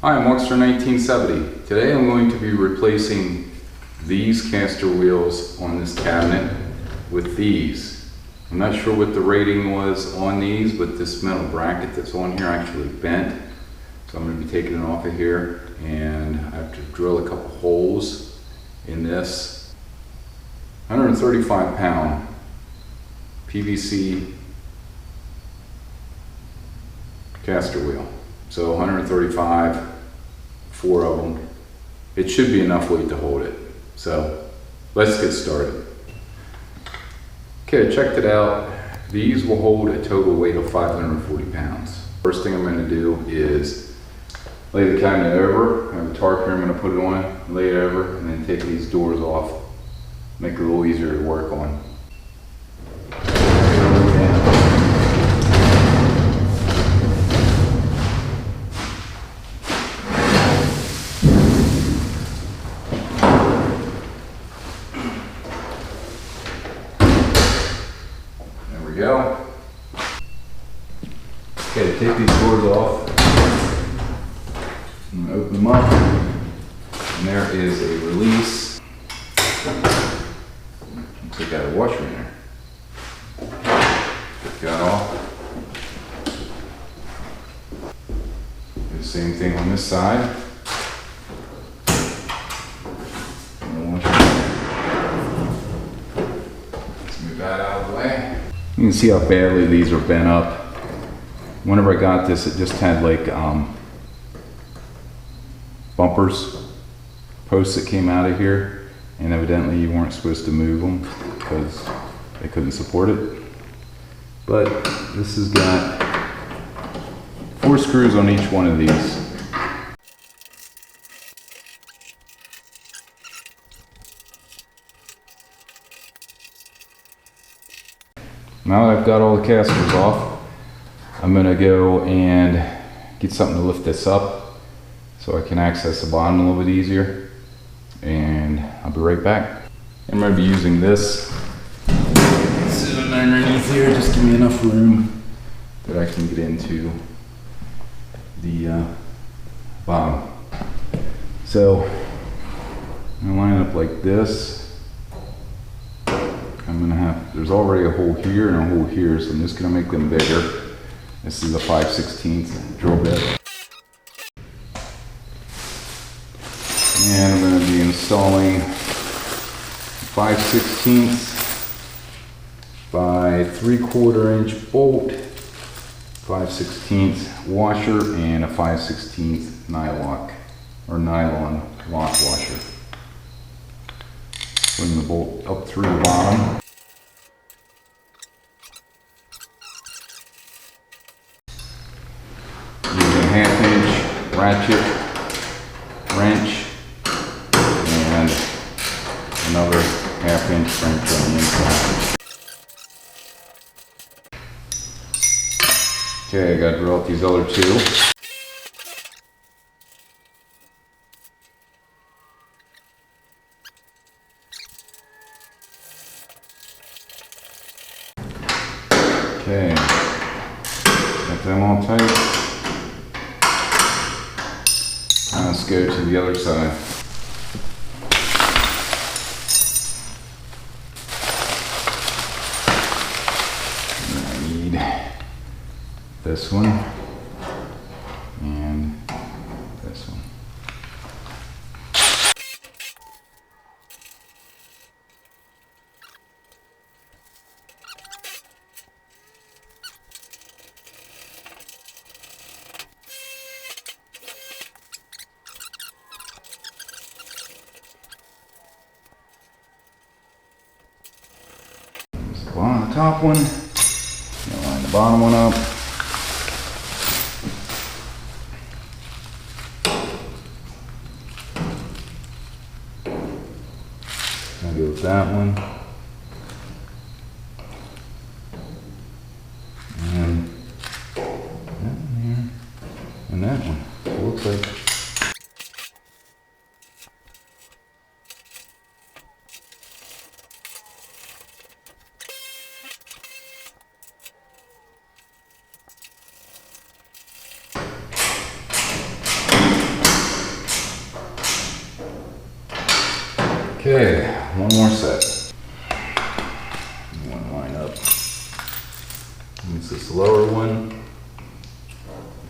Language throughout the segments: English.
Hi, I'm Markster 1970. Today I'm going to be replacing these caster wheels on this cabinet with these. I'm not sure what the rating was on these, but this metal bracket that's on here actually bent. So I'm going to be taking it off of here, and I have to drill a couple holes in this 135 pound PVC caster wheel. So 135, 4 of them. It should be enough weight to hold it. So let's get started. Okay, I checked it out. These will hold a total weight of 540 pounds. First thing I'm going to do is lay the cabinet over. I have a tarp here I'm going to put it on, lay it over, and then take these doors off. Make it a little easier to work on. Go. Okay, to take these doors off, I'm going to open them up, and there is a release. Looks like I got a washer in there. Take that off. Do the same thing on this side. Let's move that out of the way. You can see how badly these are bent up. Whenever I got this, it just had like bumpers, posts that came out of here, and evidently you weren't supposed to move them because they couldn't support it. But this has got 4 screws on each one of these. Now that I've got all the casters off, I'm going to go and get something to lift this up so I can access the bottom a little bit easier, and I'll be right back. I'm going to be using this sitting underneath here, just give me enough room that I can get into the bottom. So I'm going to line it up like this. I'm gonna have, there's already a hole here and a hole here, so I'm just gonna make them bigger. This is a 5/16 drill bit. And I'm gonna be installing 5/16 by 3/4 inch bolt, 5/16 washer, and a 5/16 nylon lock washer. Putting the bolt up through the bottom. Using a 1/2 inch ratchet wrench and another 1/2 inch wrench on the inside. Okay, I got to drill out these other 2. Okay, got them all tight. Now let's go to the other side. And I need this one and this one. On the top one, line the bottom one up. I'll go with that one. And that one here. And that one. So it looks like Okay, one more set. One line up. This is the lower one,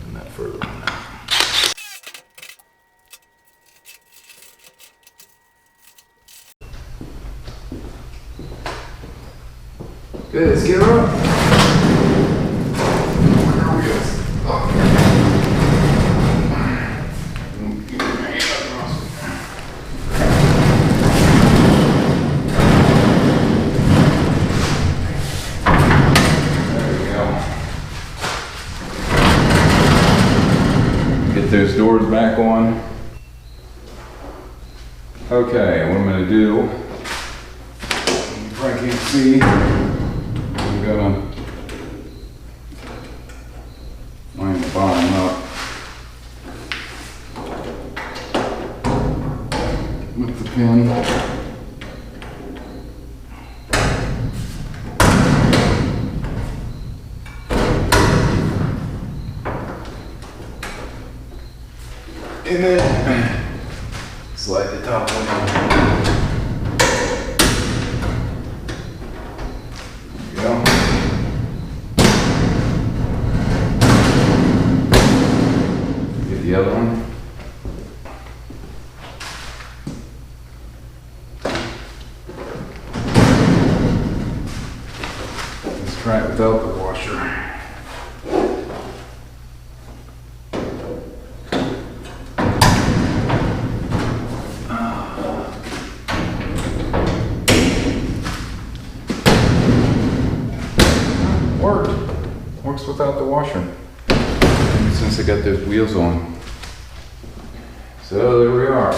and that further one out. Good, let's get her up. Those doors back on. Okay, what I'm going to do, you probably can't see, I'm going to line the bottom up with the pin. And then slide the top one on. There you go. Get the other one. Let's try it without the washer. Works without the washer, since I got those wheels on. So there we are.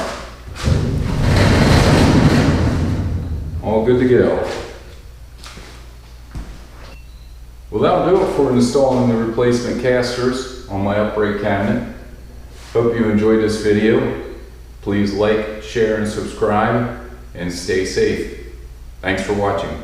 All good to go. Well, that'll do it for installing the replacement casters on my upright cabinet. Hope you enjoyed this video. Please like, share, and subscribe, and stay safe. Thanks for watching.